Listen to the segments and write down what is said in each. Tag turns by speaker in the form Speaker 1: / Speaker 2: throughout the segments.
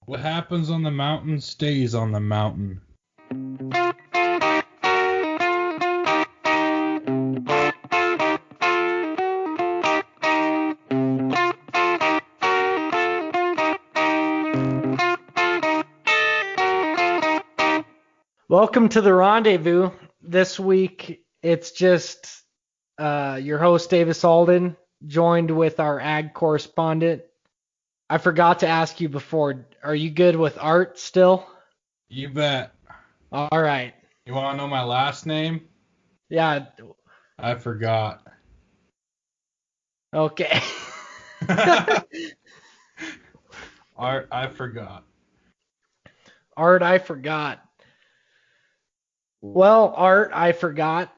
Speaker 1: What happens on the mountain stays on the mountain.
Speaker 2: Welcome to the Rendezvous. This week, it's just your host, Davis Alden, joined with our ag correspondent. I forgot to ask you before, are you good with art still?
Speaker 1: You bet.
Speaker 2: All right.
Speaker 1: You want to know my last name?
Speaker 2: Yeah,
Speaker 1: I forgot.
Speaker 2: okay.
Speaker 1: Art, I forgot.
Speaker 2: Art, I forgot. Well, Art, I forgot.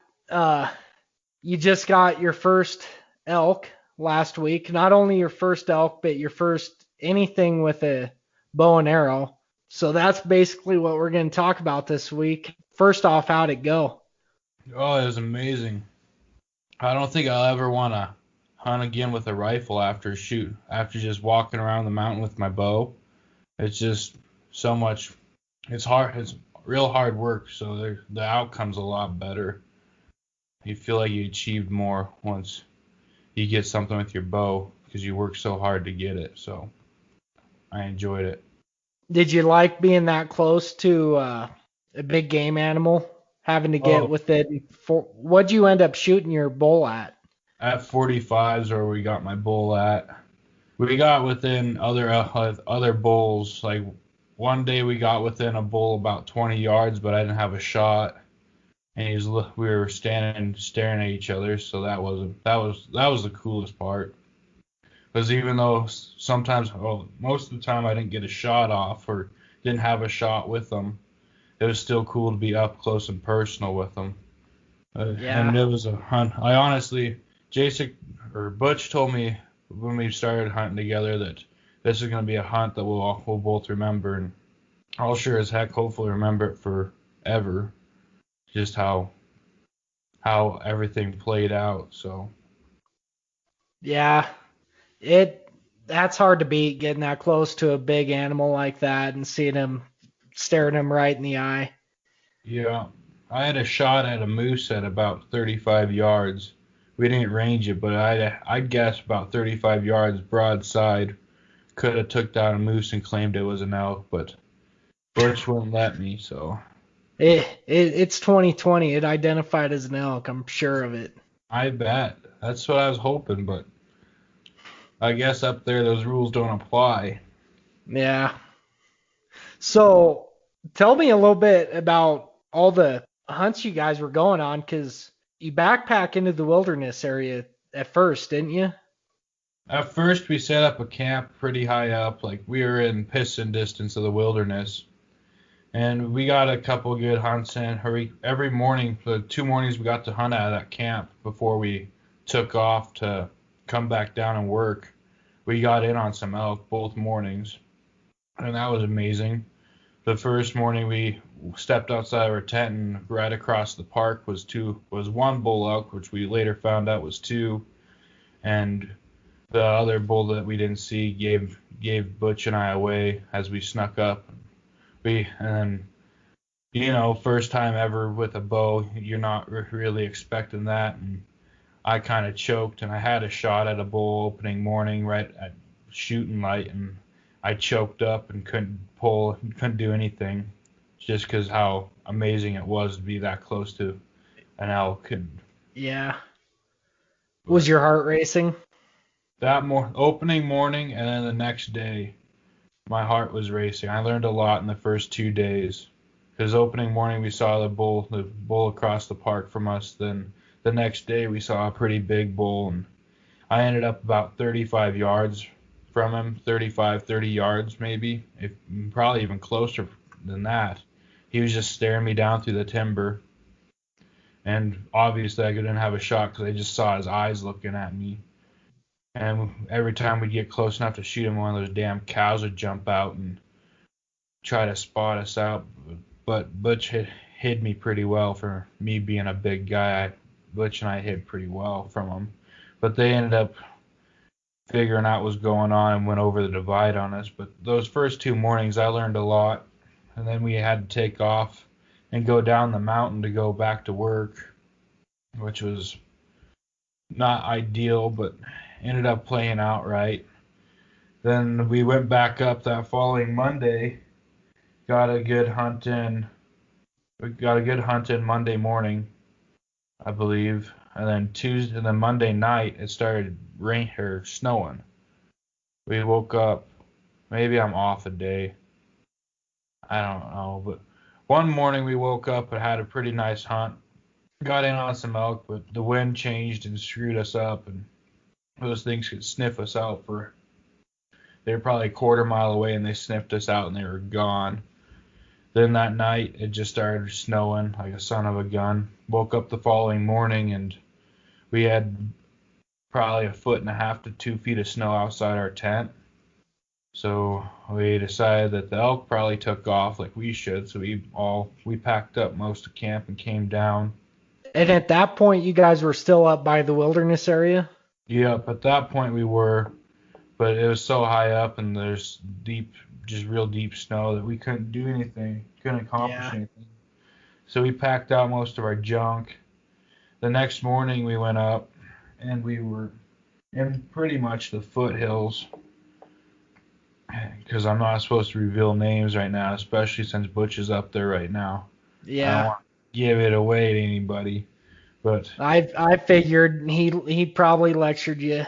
Speaker 2: You just got your first elk last week. Not only your first elk, but your first anything with a bow and arrow. So that's basically what we're going to talk about this week. First off, how'd it go?
Speaker 1: Oh, it was amazing. I don't think I'll ever want to hunt again with a rifle after just walking around the mountain with my bow. It's just so much. It's hard. It's real hard work, so the outcome's a lot better. You feel like you achieved more once you get something with your bow because you work so hard to get it. So I enjoyed it.
Speaker 2: Did you like being that close to a big game animal? Having to get
Speaker 1: Oh,
Speaker 2: with it? What'd you end up shooting your bull at?
Speaker 1: at 45s where we got my bull at. We got within other bulls. Like one day we got within a bull about 20 yards, but I didn't have a shot, and we were standing staring at each other. So that was the coolest part. Because even though most of the time I didn't get a shot off or didn't have a shot with them, it was still cool to be up close and personal with them. And
Speaker 2: Yeah.
Speaker 1: it was a hunt. I honestly, Jacek or Butch told me when we started hunting together that this is going to be a hunt that we'll both remember, and I'll sure as heck hopefully remember it forever. Just how everything played out. So
Speaker 2: Yeah. It that's hard to beat, getting that close to a big animal like that and seeing him staring him right in the eye.
Speaker 1: yeah, I had a shot at a moose at about 35 yards. We didn't range it, but I'd guess about 35 yards broadside. Could have took down a moose and claimed it was an elk, but Butch wouldn't let me, so
Speaker 2: It's 2020. It identified as an elk. I'm sure of it.
Speaker 1: I bet. That's what I was hoping, but I guess up there those rules don't apply.
Speaker 2: Yeah. So tell me a little bit about all the hunts you guys were going on, because you backpack into the wilderness area at first, didn't you?
Speaker 1: At first we set up a camp pretty high up, like we were in piston distance of the wilderness, and we got a couple good hunts in. Every morning, the 2 mornings we got to hunt out of that camp before we took off to come back down and work. We got in on some elk both mornings, and that was amazing. The first morning we stepped outside of our tent, and right across the park was one bull elk, which we later found out was two, and the other bull that we didn't see gave Butch and I away as we snuck up. And first time ever with a bow, you're not really expecting that, and I kind of choked, and I had a shot at a bull opening morning right at shooting light, and I choked up and couldn't do anything, just because how amazing it was to be that close to an elk.
Speaker 2: Yeah. Was
Speaker 1: But
Speaker 2: your heart racing?
Speaker 1: opening morning and then the next day, my heart was racing. I learned a lot in the first 2 days. Because opening morning we saw the bull across the park from us. Then the next day we saw a pretty big bull, and I ended up about 35 yards from him, 35, 30 yards maybe, if probably even closer than that. He was just staring me down through the timber, and obviously I didn't have a shot because I just saw his eyes looking at me. And every time we'd get close enough to shoot him, one of those damn cows would jump out and try to spot us out. But Butch hid me pretty well for me being a big guy. Butch and I hid pretty well from them. But they ended up figuring out what's going on and went over the divide on us. But those first 2 mornings, I learned a lot. And then we had to take off and go down the mountain to go back to work, which was not ideal, but ended up playing out right. Then we went back up that following Monday, got a good hunt in. We got a good hunt in Monday morning, I believe, and then Monday night it started rain or snowing. We woke up. Maybe I'm off a day. I don't know, but one morning we woke up and had a pretty nice hunt. Got in on some elk, but the wind changed and screwed us up, and those things could sniff us out for. They were probably a quarter mile away, and they sniffed us out, and they were gone. Then that night it just started snowing like a son of a gun. Woke up the following morning, and we had probably 1.5 to 2 feet of snow outside our tent. So we decided that the elk probably took off like we should. So we packed up most of camp and came down.
Speaker 2: And at that point, you guys were still up by the wilderness area?
Speaker 1: Yep, at that point we were, but it was so high up and there's just real deep snow that we couldn't do anything, couldn't accomplish anything. So we packed out most of our junk. The next morning we went up and we were in pretty much the foothills, because I'm not supposed to reveal names right now, especially since Butch is up there right now.
Speaker 2: Yeah.
Speaker 1: I don't want to give it away to anybody, but
Speaker 2: I figured he probably lectured you.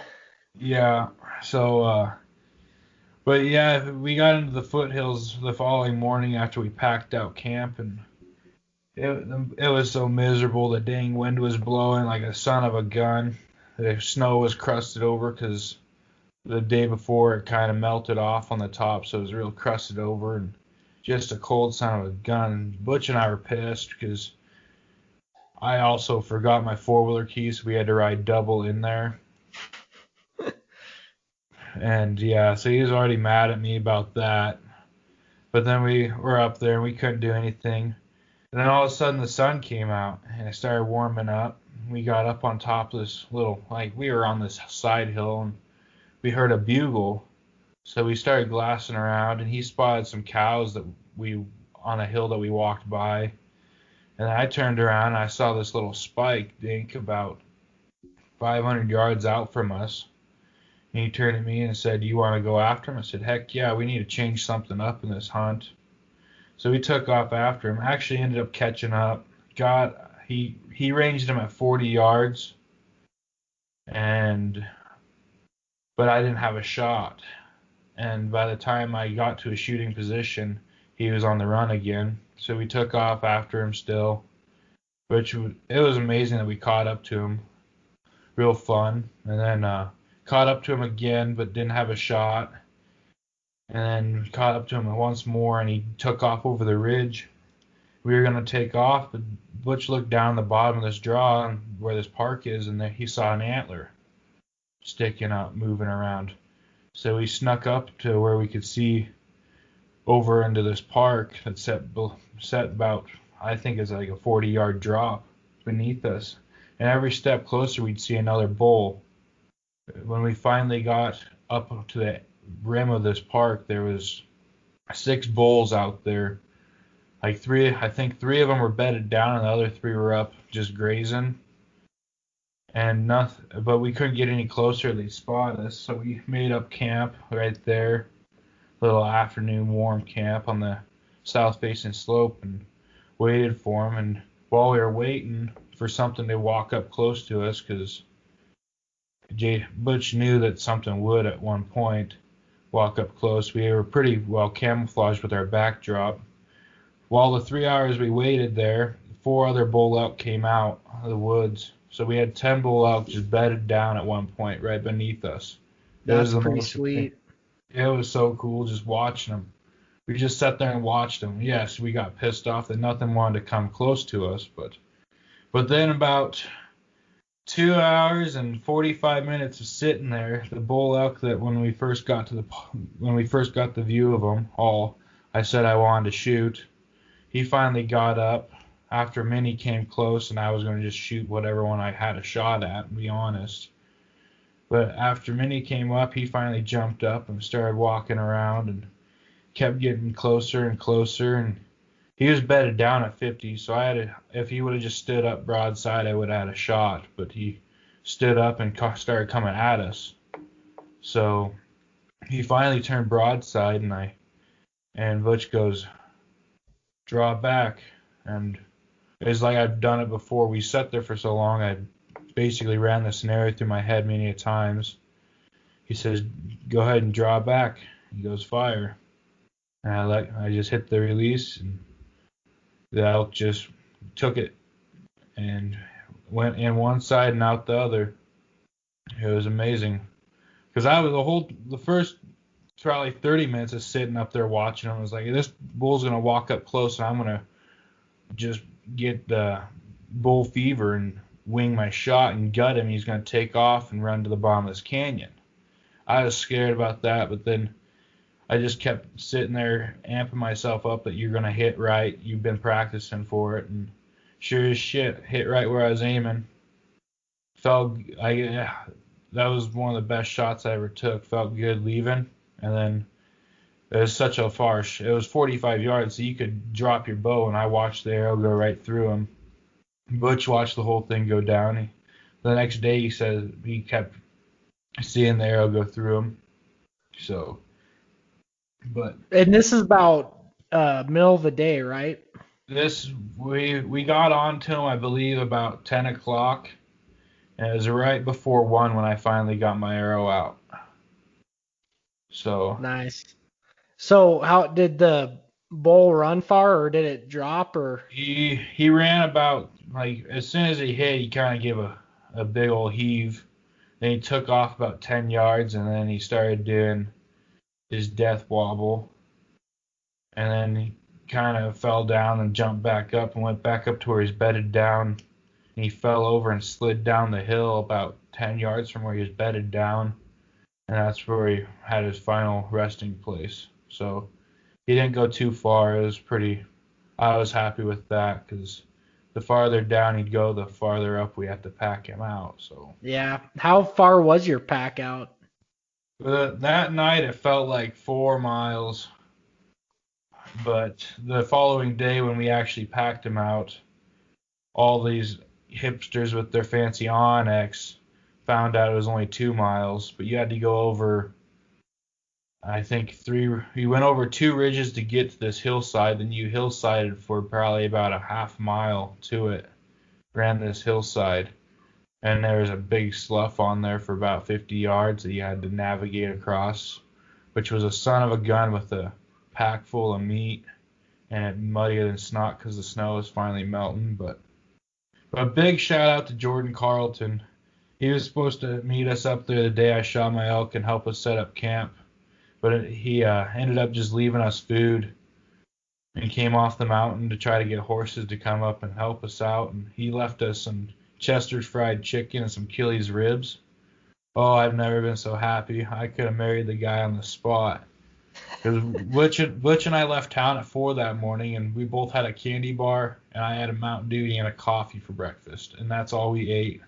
Speaker 1: yeah. So, but yeah, we got into the foothills the following morning after we packed out camp, and it was so miserable. The dang wind was blowing like a son of a gun. The snow was crusted over because the day before it kind of melted off on the top, so it was real crusted over and just a cold son of a gun. Butch and I were pissed because I also forgot my four-wheeler keys, so we had to ride double in there. And yeah, so he was already mad at me about that. But then we were up there and we couldn't do anything. And then all of a sudden the sun came out and it started warming up. We got up on top of this we were on this side hill, and we heard a bugle. So we started glassing around, and he spotted some cows on a hill that we walked by. And I turned around and I saw this little spike dink about 500 yards out from us. And he turned to me and said, "You want to go after him?" I said, "Heck yeah, we need to change something up in this hunt." So we took off after him. Actually ended up catching up. He ranged him at 40 yards, but I didn't have a shot. And by the time I got to a shooting position, he was on the run again. So we took off after him still, it was amazing that we caught up to him. Real fun. And then caught up to him again, but didn't have a shot. And then caught up to him once more, and he took off over the ridge. We were going to take off, but Butch looked down the bottom of this draw where this park is, and there he saw an antler sticking up, moving around. So we snuck up to where we could see over into this park that's set about, I think it's like a 40-yard drop beneath us. And every step closer, we'd see another bull. When we finally got up to the rim of this park, there was 6 bulls out there. I think 3 of them were bedded down, and the other 3 were up just grazing. And but we couldn't get any closer. They spotted us, so we made up camp right there. Little afternoon warm camp on the south-facing slope, and waited for them. And while we were waiting for something to walk up close to us, because Butch knew that something would at one point walk up close, we were pretty well camouflaged with our backdrop. While the 3 hours we waited there, 4 other bull elk came out of the woods. So we had 10 bull elk just bedded down at one point right beneath us.
Speaker 2: That's pretty sweet.
Speaker 1: It was so cool just watching them. We just sat there and watched them. Yes, we got pissed off that nothing wanted to come close to us, but then about 2 hours and 45 minutes of sitting there, the bull elk that when we first got the view of them all, I said I wanted to shoot. He finally got up after Minnie came close, and I was going to just shoot whatever one I had a shot at, to be honest. But after Minnie came up, he finally jumped up and started walking around and kept getting closer and closer. And he was bedded down at 50, so if he would have just stood up broadside, I would have had a shot. But he stood up and started coming at us. So he finally turned broadside, and Butch goes, draw back. And it's like I've done it before. We sat there for so long, I basically ran the scenario through my head many times. He says, go ahead and draw back. He goes, fire. And I just hit the release, and the elk just took it and went in one side and out the other. It was amazing. Because I was the first probably 30 minutes of sitting up there watching him. I was like, this bull's going to walk up close, and I'm going to just get the bull fever and wing my shot and gut him. He's going to take off and run to the bottom of this canyon. I was scared about that, but then I just kept sitting there amping myself up that you're going to hit right. You've been practicing for it, and sure as shit, hit right where I was aiming. That was one of the best shots I ever took. Felt good leaving, and then it was such a it was 45 yards, so you could drop your bow, and I watched the arrow go right through him. Butch watched the whole thing go down. The next day, he said he kept seeing the arrow go through him. So,
Speaker 2: And this is about middle of the day, right?
Speaker 1: We got on to him, I believe, about 10 o'clock. And it was right before 1 when I finally got my arrow out. So
Speaker 2: Nice. So how did the bull run far, or did it drop, or?
Speaker 1: he ran about, like, as soon as he hit, he kind of gave a big old heave. Then he took off about 10 yards, and then he started doing his death wobble. And then he kind of fell down and jumped back up and went back up to where he's bedded down. And he fell over and slid down the hill about 10 yards from where he was bedded down. And that's where he had his final resting place. So he didn't go too far. I was happy with that, because the farther down he'd go, the farther up we had to pack him out. So
Speaker 2: Yeah. How far was your pack out?
Speaker 1: that night it felt like 4 miles. But the following day when we actually packed him out, all these hipsters with their fancy Onyx found out it was only 2 miles, but you had to go over, I think, you went over 2 ridges to get to this hillside, then you hillsided for probably about a half mile to it, ran this hillside, and there was a big slough on there for about 50 yards that you had to navigate across, which was a son of a gun with a pack full of meat, and muddier than snot because the snow was finally melting. But a big shout out to Jordan Carlton. He was supposed to meet us up there the day I shot my elk and help us set up camp, but he ended up just leaving us food and came off the mountain to try to get horses to come up and help us out. And he left us some Chester's fried chicken and some Killy's ribs. Oh, I've never been so happy. I could have married the guy on the spot. Because Butch and I left town at 4 that morning, and we both had a candy bar, and I had a Mountain Dew and a coffee for breakfast, and that's all we ate.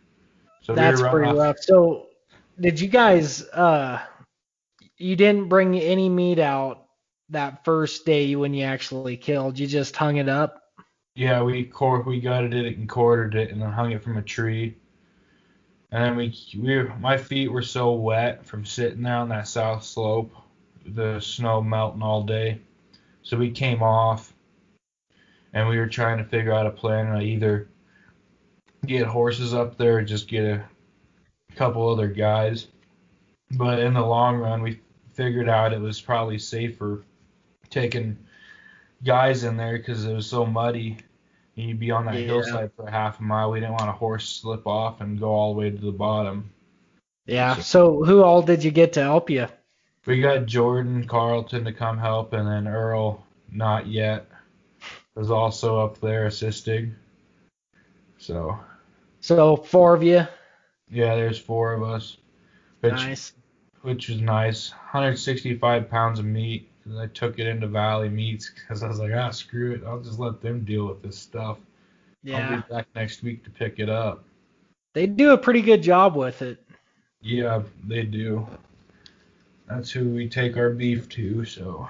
Speaker 1: So
Speaker 2: That's pretty rough. So did you guys, you didn't bring any meat out that first day when you actually killed? You just hung it up?
Speaker 1: Yeah, we gutted it and quartered it, and then hung it from a tree. And then my feet were so wet from sitting there on that south slope, the snow melting all day. So we came off, and we were trying to figure out a plan to either get horses up there or just get a couple other guys. But in the long run, we figured out it was probably safer taking guys in there because it was so muddy. You'd be on that hillside for a half a mile. We didn't want a horse slip off and go all the way to the bottom.
Speaker 2: Yeah. So who all did you get to help you?
Speaker 1: We got Jordan Carlton to come help, and then Earl, not yet, was also up there assisting. So
Speaker 2: 4 of you?
Speaker 1: Yeah, there's 4 of us.
Speaker 2: Nice.
Speaker 1: Which was nice. 165 pounds of meat. I took it into Valley Meats because I was like, screw it. I'll just let them deal with this stuff.
Speaker 2: Yeah.
Speaker 1: I'll be back next week to pick it up.
Speaker 2: They do a pretty good job with it.
Speaker 1: Yeah, they do. That's who we take our beef to, so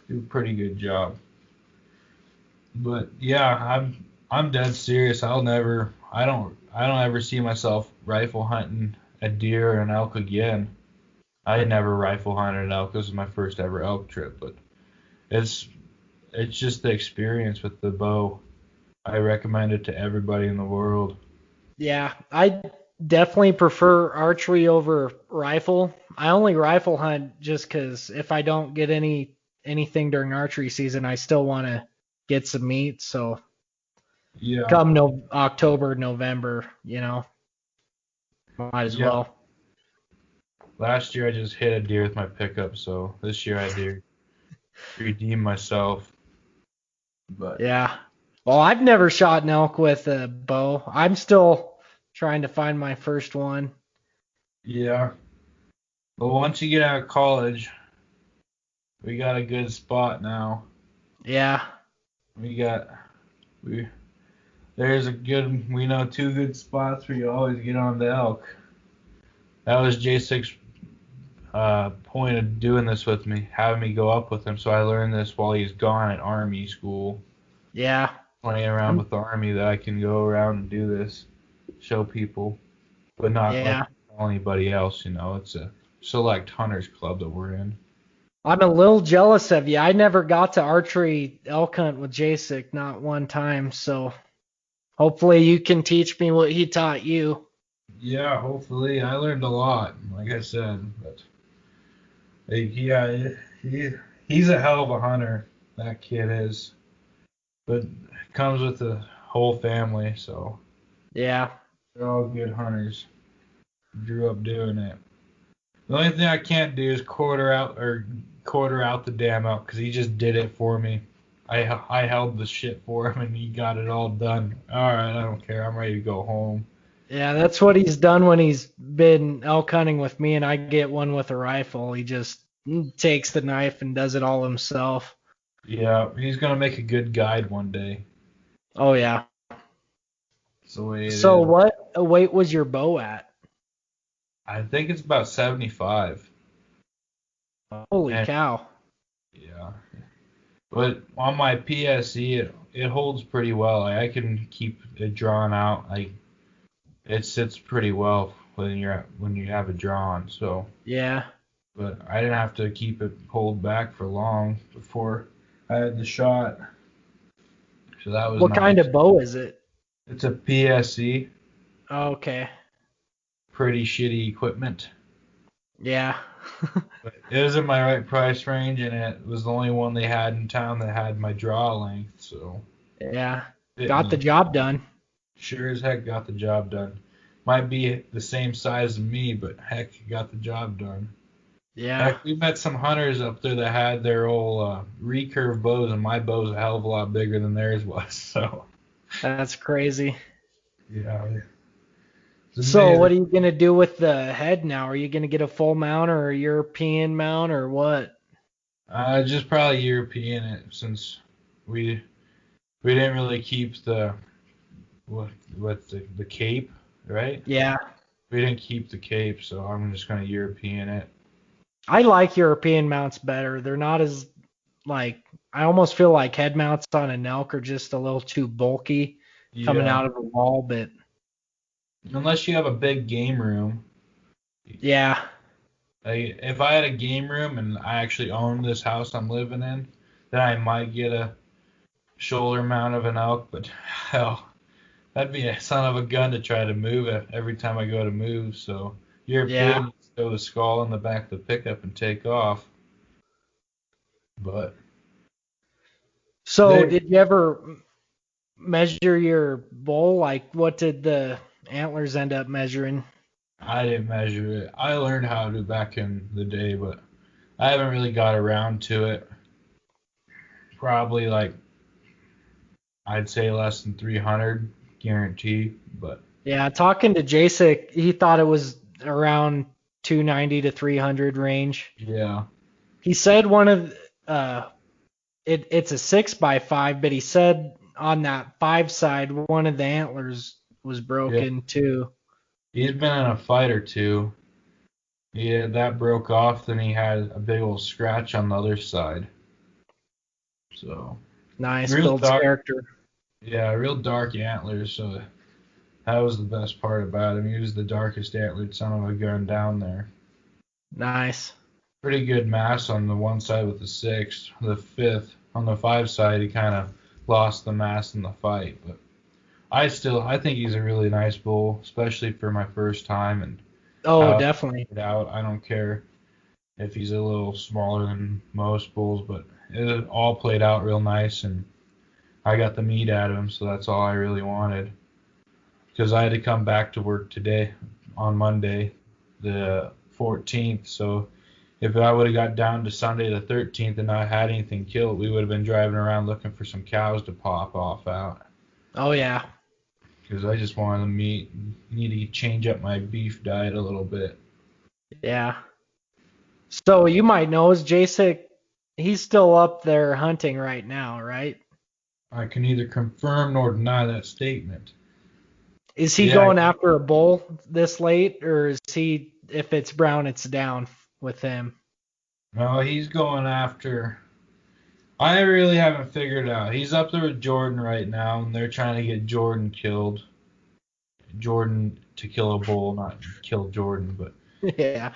Speaker 1: do a pretty good job. But yeah, I'm dead serious. I don't ever see myself rifle hunting a deer or an elk again. I never rifle hunted an elk. This was my first ever elk trip, but it's it's just the experience with the bow. I recommend it to everybody in the world.
Speaker 2: Yeah, I definitely prefer archery over rifle. I only rifle hunt just because if I don't get anything during archery season, I still want to get some meat. So
Speaker 1: Yeah,
Speaker 2: come no October, November, might as
Speaker 1: yeah.
Speaker 2: well.
Speaker 1: Last year I just hit a deer with my pickup, so this year I did redeem myself. But
Speaker 2: Yeah. Well, I've never shot an elk with a bow. I'm still trying to find my first one.
Speaker 1: yeah, but once you get out of college, we got a good spot now.
Speaker 2: Yeah.
Speaker 1: We got we there's a good we know two good spots where you always get on the elk. That was J6 point of doing this with me, having me go up with him. So I learned this while he's gone at Army school,
Speaker 2: Yeah.
Speaker 1: playing around
Speaker 2: I'm,
Speaker 1: with the Army, that I can go around and do this, show people, but not like
Speaker 2: yeah.
Speaker 1: tell anybody else. It's a select hunters club that we're in.
Speaker 2: I'm a little jealous of you. I never got to archery elk hunt with Jacek, not one time. So hopefully you can teach me what he taught you.
Speaker 1: Yeah, hopefully I learned a lot, like I said. But yeah, he he's a hell of a hunter. That kid is, but it comes with the whole family, so
Speaker 2: Yeah.
Speaker 1: they're all good hunters. Grew up doing it. The only thing I can't do is quarter out the damn elk because he just did it for me. I held the shit for him and he got it all done. All right, I don't care. I'm ready to go home.
Speaker 2: Yeah, that's what he's done when he's been elk hunting with me and I get one with a rifle. He just takes the knife and does it all himself.
Speaker 1: Yeah, he's gonna make a good guide one day.
Speaker 2: Oh yeah.
Speaker 1: That's the way it
Speaker 2: So
Speaker 1: is.
Speaker 2: what weight was your bow at?
Speaker 1: I think it's about 75.
Speaker 2: Holy
Speaker 1: And
Speaker 2: cow.
Speaker 1: yeah, but on my PSE, it holds pretty well. Like, I can keep it drawn out. Like it sits pretty well when you have it drawn. So.
Speaker 2: Yeah.
Speaker 1: But I didn't have to keep it pulled back for long before I had the shot. So that was
Speaker 2: What kind
Speaker 1: nice.
Speaker 2: of bow is it?
Speaker 1: It's a PSE,
Speaker 2: Okay.
Speaker 1: pretty shitty equipment.
Speaker 2: Yeah.
Speaker 1: But it was in my right price range, and it was the only one they had in town that had my draw length. So
Speaker 2: Yeah.
Speaker 1: fit
Speaker 2: Got the
Speaker 1: me.
Speaker 2: job done.
Speaker 1: Sure as heck got the job done. Might be the same size as me, but heck, got the job done.
Speaker 2: Yeah.
Speaker 1: Heck, we met some hunters up there that had their old recurve bows, and my bow's a hell of a lot bigger than theirs was. So
Speaker 2: That's crazy.
Speaker 1: yeah, it's
Speaker 2: So
Speaker 1: amazing.
Speaker 2: what are you gonna do with the head now? Are you gonna get a full mount or a European mount or what?
Speaker 1: Just probably European it since we we didn't really keep what the cape, right?
Speaker 2: Yeah.
Speaker 1: We didn't keep the cape, so I'm just gonna European it.
Speaker 2: I like European mounts better. They're not as like I almost feel like head mounts on an elk are just a little too bulky coming
Speaker 1: Yeah,
Speaker 2: out of the wall, but
Speaker 1: unless you have a big game room.
Speaker 2: yeah.
Speaker 1: Like, if I had a game room and I actually owned this house I'm living in, then I might get a shoulder mount of an elk. But hell, that'd be a son of a gun to try to move it every time I go to move. So
Speaker 2: Yeah.
Speaker 1: European, you just throw the skull in the back of the pickup and take off. But
Speaker 2: So
Speaker 1: they,
Speaker 2: did you ever measure your bull? Like what did the antlers end up measuring?
Speaker 1: I didn't measure it. I learned how to back in the day, but I haven't really got around to it. Probably like I'd say less than 300, guarantee. But
Speaker 2: Yeah, talking to Jacek, he thought it was around 290 to 300 range.
Speaker 1: yeah,
Speaker 2: He said one of it's a 6x5, but he said on that 5 side one of the antlers was
Speaker 1: yeah.
Speaker 2: broken too.
Speaker 1: He's been in a fight or two. Yeah, that broke off. Then he had a big old scratch on the other side. So
Speaker 2: Nice,
Speaker 1: real
Speaker 2: builds
Speaker 1: dark.
Speaker 2: character.
Speaker 1: Yeah, real dark antlers. So that was the best part about him. He was the darkest antlered son of a gun down there.
Speaker 2: Nice.
Speaker 1: Pretty good mass on the one side with the sixth. The fifth on the five side, he kind of lost the mass in the fight. But I think he's a really nice bull, especially for my first time and
Speaker 2: Oh,
Speaker 1: how it
Speaker 2: definitely.
Speaker 1: turned out. I don't care if he's a little smaller than most bulls, but it all played out real nice, and I got the meat out of him, so that's all I really wanted. Because I had to come back to work today on Monday, the 14th, so if I would have got down to Sunday the 13th and not had anything killed, we would have been driving around looking for some cows to pop off out.
Speaker 2: Oh yeah.
Speaker 1: Because I just wanted the meat. Need to change up my beef diet a little bit.
Speaker 2: Yeah. So you might know is Jacek, he's still up there hunting right now, right?
Speaker 1: I can neither confirm nor deny that statement.
Speaker 2: Is he
Speaker 1: Yeah,
Speaker 2: going after a bull this late, or is he, if it's brown, it's down with him?
Speaker 1: no, he's going after. I really haven't figured it out. He's up there with Jordan right now, and they're trying to get Jordan killed. Jordan to kill a bull, not kill Jordan, but
Speaker 2: Yeah.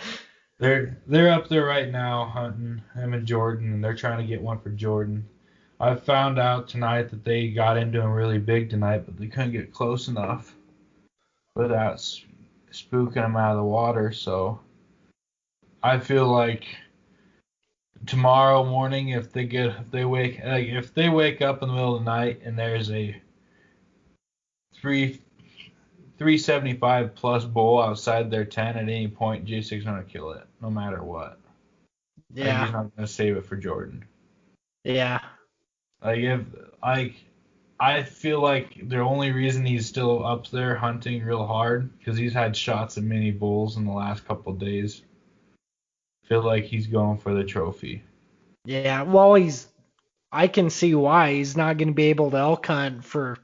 Speaker 1: they're up there right now hunting him and Jordan, and they're trying to get one for Jordan. I found out tonight that they got into him really big tonight, but they couldn't get close enough without spooking him out of the water. So I feel like tomorrow morning, if they wake up in the middle of the night and there's a three 375 plus bull outside their tent at any point, J6 gonna kill it, no matter what. Like
Speaker 2: Yeah.
Speaker 1: he's not gonna save it for Jordan.
Speaker 2: Yeah.
Speaker 1: Like if like I feel like the only reason he's still up there hunting real hard because he's had shots of mini bulls in the last couple of days. Feel like he's going for the trophy.
Speaker 2: Yeah. Well, I can see why he's not going to be able to elk hunt for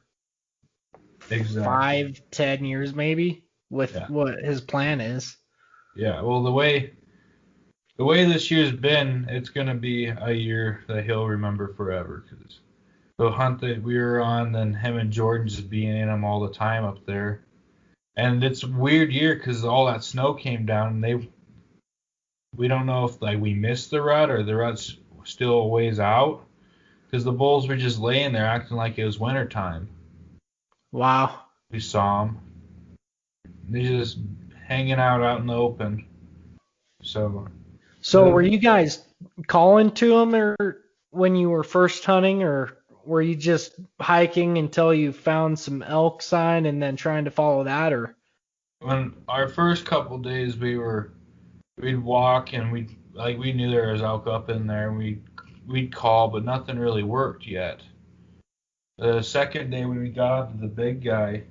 Speaker 1: Exactly.
Speaker 2: 5, 10 years maybe with
Speaker 1: Yeah.
Speaker 2: what his plan is.
Speaker 1: Yeah. Well, the way this year's been, it's gonna be a year that he'll remember forever because the hunt that we were on, then him and Jordan just being in them all the time up there. And it's a weird year because all that snow came down, and we don't know if like we missed the rut or the rut's still a ways out because the bulls were just laying there acting like it was wintertime.
Speaker 2: Wow.
Speaker 1: We saw them. They just hanging out in the open. So
Speaker 2: So were you guys calling to him or when you were first hunting, or were you just hiking until you found some elk sign and then trying to follow that, or?
Speaker 1: when our first couple days we'd walk and we knew there was elk up in there and we'd call but nothing really worked yet. The second day when we got up to the big guy,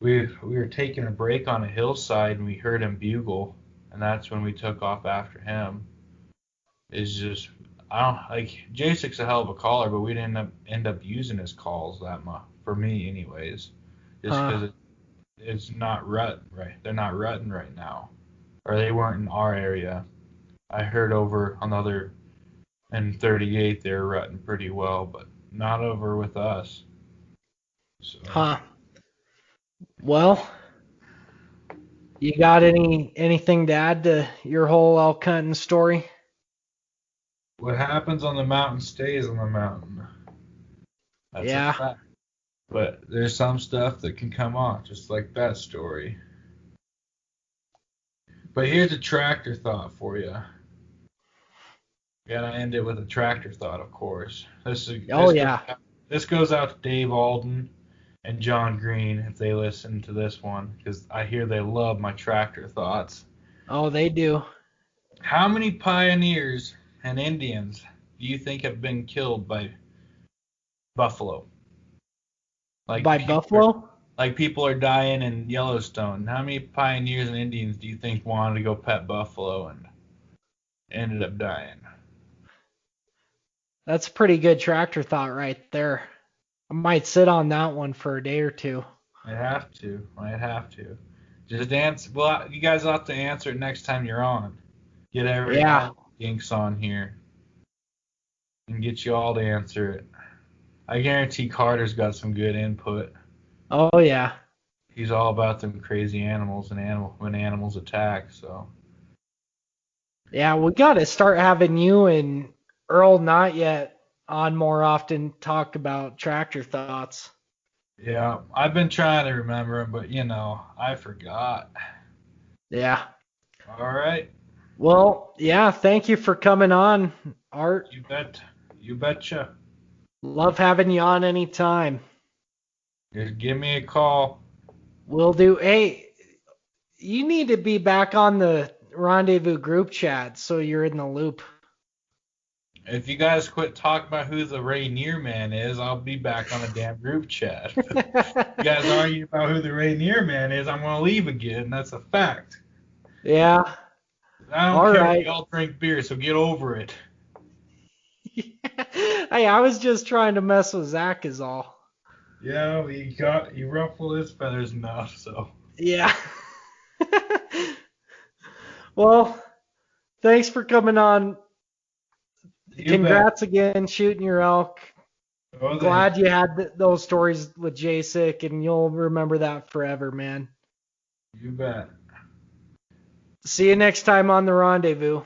Speaker 1: we were taking a break on a hillside and we heard him bugle, and that's when we took off after him. It's just I don't like J6 a hell of a caller, but we didn't end up using his calls that much for me anyways, just
Speaker 2: Huh.
Speaker 1: because it's not rut right. They're not rutting right now, or they weren't in our area. I heard over on the other in 38 they're rutting pretty well, but not over with us. So
Speaker 2: Huh. Well, you got anything to add to your whole elk hunting story?
Speaker 1: what happens on the mountain stays on the mountain. That's a
Speaker 2: Yeah.
Speaker 1: fact. But there's some stuff that can come off, just like that story. But here's a tractor thought for you. Gotta end it with a tractor thought, of course.
Speaker 2: Oh yeah.
Speaker 1: This goes out to Dave Alden and John Green if they listen to this one, because I hear they love my tractor thoughts.
Speaker 2: Oh, they do.
Speaker 1: How many pioneers and Indians do you think have been killed by buffalo? Like
Speaker 2: By
Speaker 1: people are,
Speaker 2: buffalo?
Speaker 1: like people are dying in Yellowstone. How many pioneers and Indians do you think wanted to go pet buffalo and ended up dying?
Speaker 2: That's a pretty good tractor thought right there. I might sit on that one for a day or two.
Speaker 1: I'd have to. I'd have to. Just answer. Well, you guys will have to answer it next time you're on. Get
Speaker 2: Yeah.
Speaker 1: all the Ginks on here and get you all to answer it. I guarantee Carter's got some good input.
Speaker 2: Oh yeah.
Speaker 1: He's all about them crazy animals and when animals attack. So
Speaker 2: Yeah, we got to start having you and Earl Not Yet on more often, talk about tractor thoughts.
Speaker 1: yeah, I've been trying to remember him, but I forgot.
Speaker 2: Yeah.
Speaker 1: All right,
Speaker 2: Well, yeah, thank you for coming on, Art.
Speaker 1: you bet, you betcha.
Speaker 2: Love having you on anytime.
Speaker 1: Just give me a call.
Speaker 2: Will do. Hey, you need to be back on the Rendezvous group chat so you're in the loop.
Speaker 1: If you guys quit talking about who the Rainier man is, I'll be back on a damn group chat. You guys argue about who the Rainier man is, I'm gonna leave again. That's a fact.
Speaker 2: Yeah.
Speaker 1: I don't
Speaker 2: All
Speaker 1: care if
Speaker 2: right.
Speaker 1: y'all drink beer, so get over it.
Speaker 2: Hey, I was just trying to mess with Zach is all.
Speaker 1: Yeah, you ruffled his feathers enough, so.
Speaker 2: Yeah. Well, thanks for coming on.
Speaker 1: You bet.
Speaker 2: Congrats again, shooting your elk.
Speaker 1: Oh,
Speaker 2: Glad you had those stories with Jacek, and you'll remember that forever, man.
Speaker 1: You bet.
Speaker 2: See you next time on the Rendezvous.